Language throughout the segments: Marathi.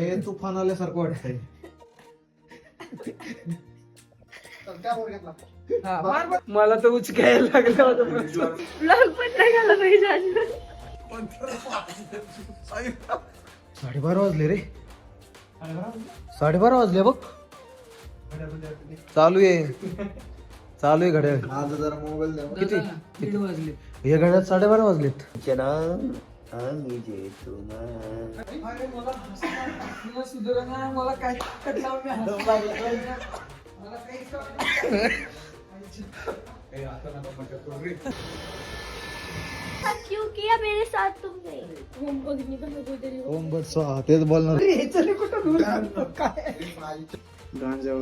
हे तुफान आल्यासारखं वाटतंय. मला तर उचकायला लागलं होतं. ब्लॉग पण नाही घाला पाहिजे अजून. 12:30 वाजले रे. 12:30 वाजले बघ. चालू आहे घड्याळ. माझा जरा मोबाईल द्या. किती 1:30 वाजले. हे घड्याळ 12:30 वाजलेत. मला सुधारणा मला काय कटला मला काही क्यों किया मेरे साथ तुमने? होम बघनी पण नको तरी. ओम बट स्वाहा तेच बोलणार. गांजा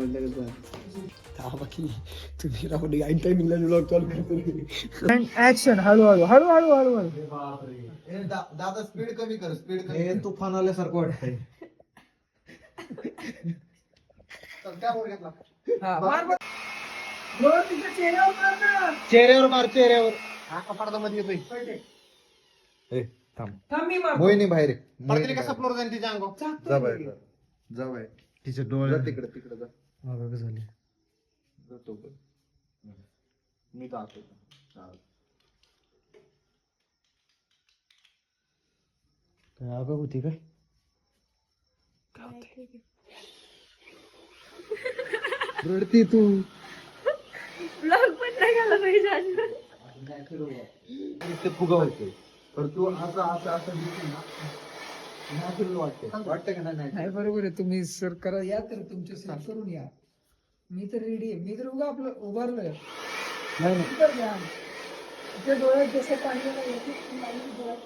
बाकी तुम्ही राहून ऐन टाइमिंगला व्लॉग चालू करतो. ऍक्शन हळूहळू हळूहळू हळूहळू. दादा स्पीड कमी कर. स्पीड कमी. हे तुफान आल्यासारखं वाटतंय. चेहऱ्यावर मार चेहऱ्यावर. हा कपाटामध्ये येतोय. थांब मी मारतो. मोहिनी बाहेर कसा फ्लोर जाईल तिच्या अंगावर जा बाहेर. जा बाहेर. तिचे डोळे तिकडे जा. मागं झाले. मी जातो. काय आग होती काय? रडती तू. ब्लॉग पण नाही घाला पाहिजे अजून. ते फुगा होते. पण तू असं असं असं दिसते ना वाटतं का नाही? नाही बरोबर आहे. तुम्ही सर करा या तर तुमच्या सर करून या. मी तर रेडी आहे. मी तर उगा आपलं उभारलोय. नाही तर घ्या. त्या डोळ्यात जसं पाणी आलं, याच्यात पाणी डोळ्यात.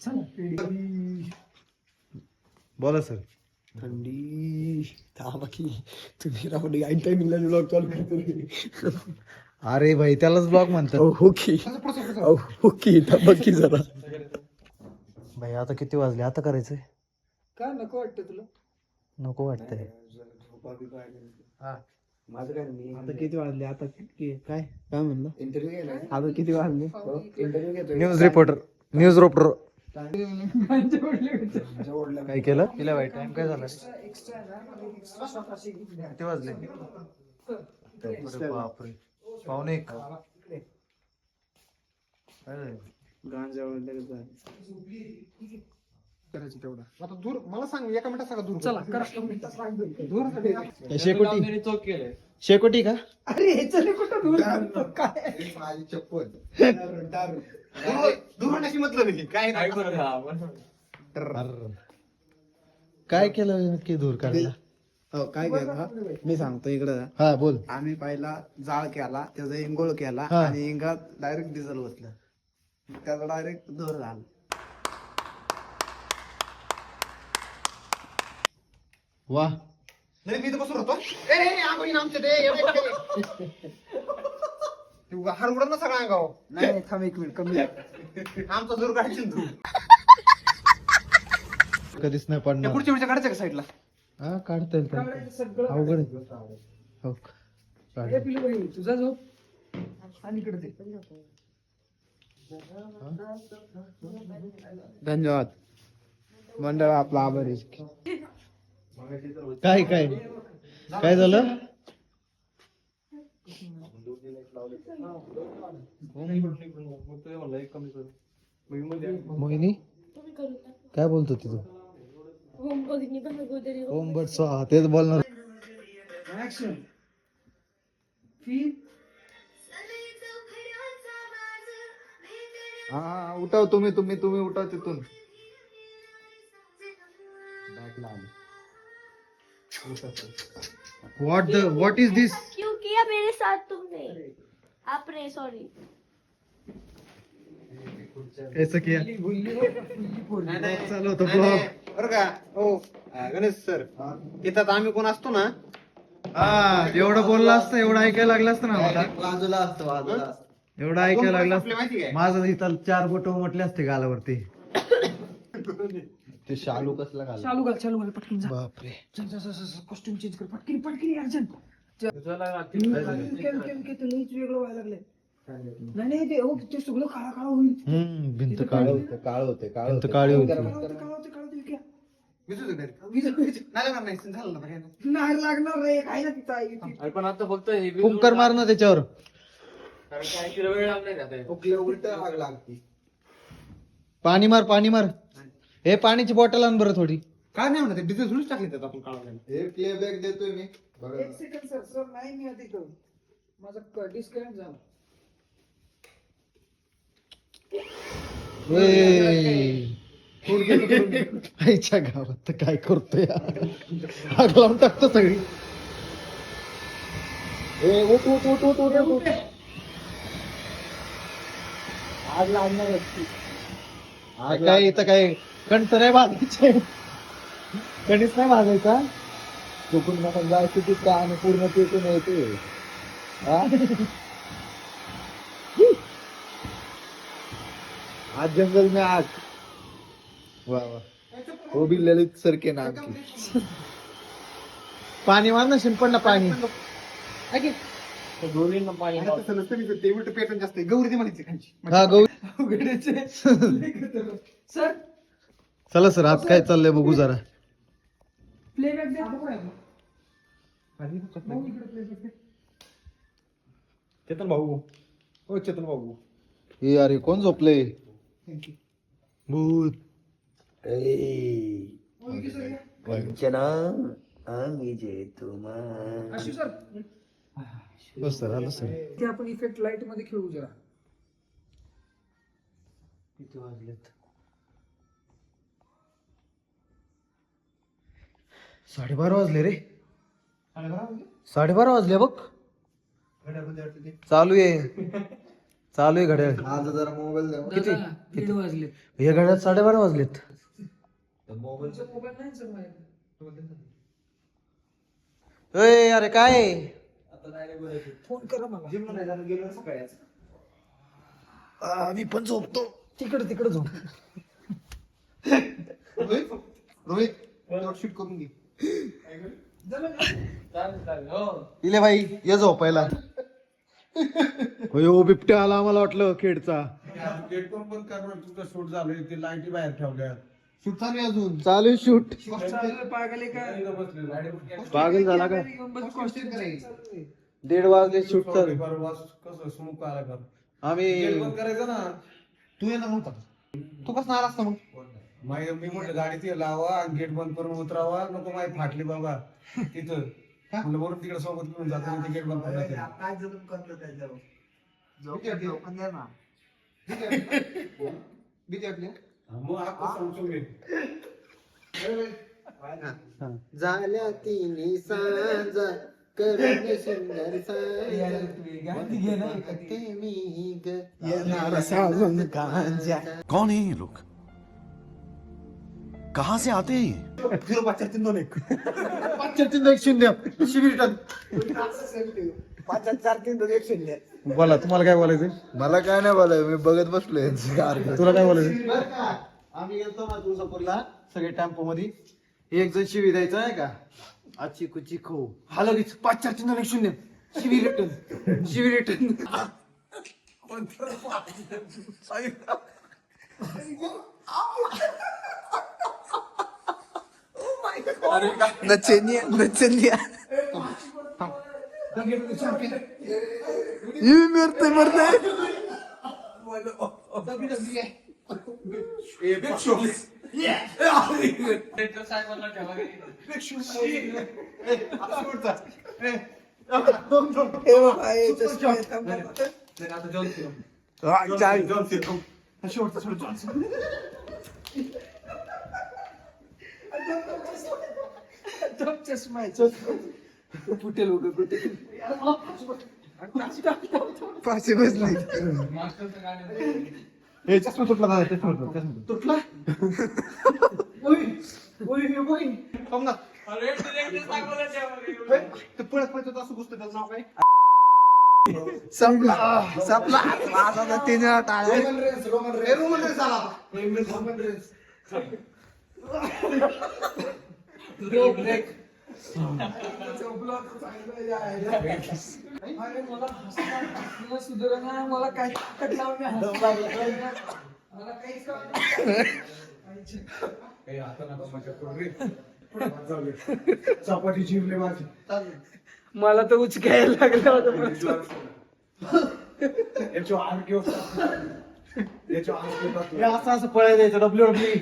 चला ready. बोला सर. थंडी बाकी तुम्ही राहून ऐन टाइमिंगला व्लॉग चालू करतो. अरे भाई त्यालाच ब्लॉग म्हणतात. ओके बाकी जरा भाई आता किती वाजले? आता करायचंय? का नको वाटतं तुला? नको वाटतंय. माझं काय नाही. आता किती वाजले? आता काय काय म्हणलं? इंटरव्ह्यू घ्यायला आता किती वाजले? इंटरव्ह्यू घेतोय. न्यूज रिपोर्टर एक्स्ट्रा काय केलं? तिला वाईट टाइम काय झालं? एक्स्ट्रा स्वतःची घेतली. किती वाजले? अरे बापरे. पावणे एक. गांजा करायचं तेवढा. आता दूर मला सांग एका मिनिटात सांगा दूर. चला करा. दूर शेकोटी का? अरे हे चले कुठं दूर जातो? काय माझी चप्पल. दूर होण्याची मतलब नाही. काय काय केलं नक्की दूर काढला? हो काय केलं मी सांगतो इकडं. हा बोल. आम्ही पहिला जाळ केला, त्याचा इंगोळ केला हा. आणि इंगात डायरेक्ट डिझेल बसलं. त्याचा डायरेक्ट दूर झाला. वा. नाही मी तर बसून होतो. हार उडत ना सगळा अंगावर. नाही थांब एक मिनिट कमी. आमचा दूर काढशील तू. कधीच नाही त्या पडणार. पुढच्या काढायचं का साईडला? हा काढता येईल का? सगळं अवघड आहे. हो काढ. हे पिलू बाई, तुझा झोप आणि इकडे दे. धन्यवाद मंडळ आपला आभारी. काय काय काय झालं? मोहिनी तुम्ही करू का? काय बोलतो तू? होम बघनी पण नको तरी. ओम बट स्वाहा तेच बोलणार. Action feel. हा उठाव तुम्ही उठाव तिथून. व्हॉट इज दिस? क्यों किया मेरे साथ तुमने? आपने सॉरी. कैसे किया? चालू होतं ब्लॉग. बरं का हो गणेश सर इथं आम्ही कोण असतो ना. हा एवढं बोललं असतं, एवढं ऐकायला लागलं असतं ना मला. बाजूला असतो. एवढं ऐकायला लागलं आपले असतं. माहिती काय माझं इथं 4 बोट म्हटले असते गालावरती. ते शालू कसला घाल. चालू घाल पटकन जा. बापरे. कॉस्ट्युम चेंज कर पटकन अर्जंट. लईच वेगळं व्हायला लागलंय. नाही नाही ते हो ते सगळं काळा काळा होईल भिंत काळ होते काळ होते काळ भिंत होते काळी होती. काळं होतं, काळं होतं, काळं होतं, क्या? नाही नाही लागणार रे काय ना तिथं आहे. पण आता फक्त कुंकर मार ना त्याच्यावर. वेळ लागणार उलट आग लागते. पाणी मार पाणी मार. हे पाण्याची बॉटल आण बरं थोडी. काय नाही म्हणत डिझेल थोडीच टाकली त्यात आपण काढायला. हे प्ले बॅग देतोय मी बघा. एक सेकंड सर सर नाही मी आता इथं माझा डिस्कनेक्ट झाला. आईच्या गावात तर काय करतोय आग लावून टाकतो सगळी. उठ उठ उठ उठ उठ उठ. आग लागणार असती. काय इथं काय कणस नाही भाजायचे. कणीस नाही भाजायचा. चुकून मला जायचं की का आणि पूर्ण पेटून येते. आज जंगल में आग. वाह वाह. वो भी ललित सर के नाम की. पाणी मार ना शिंपडला पाणी. ते उलट पेटून जास्त आहे. गौरी ती म्हणायची खायची. हा गौ. सर चला सर आज काय चाललंय बघू जरा. प्लेबॅक द्या. भाऊ, इकडे playback द्या. चेतन भाऊ हो चेतन भाऊ हे अरे कोण झोपले. भूत. आशु सर बस सर आलं सर. ते आपण इफेक्ट लाईट मध्ये खेळू जरा. किती वाजलेत. 12:30 वाजले रे. 12:30 वाजले बघ. चालू आहे चालू आहे घड्याळ. आज जरा मोबाईल द्या. किती? 1:30 वाजले. हे घड्याळ 12:30 वाजलेत. मोबाईल मोबाईल नाही सर माझ्याकडे. ए अरे काय आहे? फोन करा मला. मी पण झोपतो. तिकडे झोप. रोहित शूट करून घे. इले भाई ये झोपायला. हो बिबट्या आला आम्हाला वाटलं खेडचा. गेट पण करणार तुझं शूट झालं ते लाईटी बाहेर ठेवल्या. शूट चालू आहे अजून. चालू आहे शूट. पागल आहे का? पागल झाला का? घेऊन बस costume चालू आहे. 1:30 वाजले शूट चालू. कसं स्मोक आला कर आम्ही गेट बंद करायचं ना. तू येणार नव्हता. तू कसं आला असता मग. मी म्हटलं गाडीत ये लावा आणि गेट बंद करून उतरावा. नको माहिती फाटली बाबा तिथं. म्हणलं वरून तिकडे सोबत घेऊन जातो ते गेट बंद करायचं. काय जरूर करतो त्याच्यावर. झोपून द्या ना. भीती वाटली मग आता समजून घे. झाल्या तिन्ही सांज करून सुंदर कौन है ये लोग कहाँ से आते हैं ये 0541 5-4-3-2-1-0 शिबिर रिटर्न. 5-4-3-2-1-0. बोला तुम्हाला काय बोलायचं. मला काय नाही बोलाय मी बघत बसलोय तुला काय बोलायचं. आम्ही गेलतो ना तुळजापूरला सगळे टेम्पो मध्ये. एक जण शिवी द्यायचा आहे का. आची कुची खो हा लगेच 5-4-3-2-1-0 शिवी रिटर्न शिवी रिटर्न. नचनिया मरते फुटेल वगैरे कुठे फाशी बसली. चष्मा तुटला दादा. चष्मा तुटला. ते पळत पळत असं घुसतं त्याचं नाव काय. संपला आता 3 वेळा टाळ्या. रोमन रेन्स आला. Roman Reigns. झोपलो होतो चांगलं यायला. अरे मला हसणं सुधारणा मला काही ताकद लावून मला काहीच कळलं ए, आता नका मजा करू रे. जाऊ दे. चपाती चिरले माझी. मला तर उचकायला लागलं होतं. याच्यावर आग घेऊ. याच्यावर आग घेऊ. हे असं असं पळायला द्यायचं WWE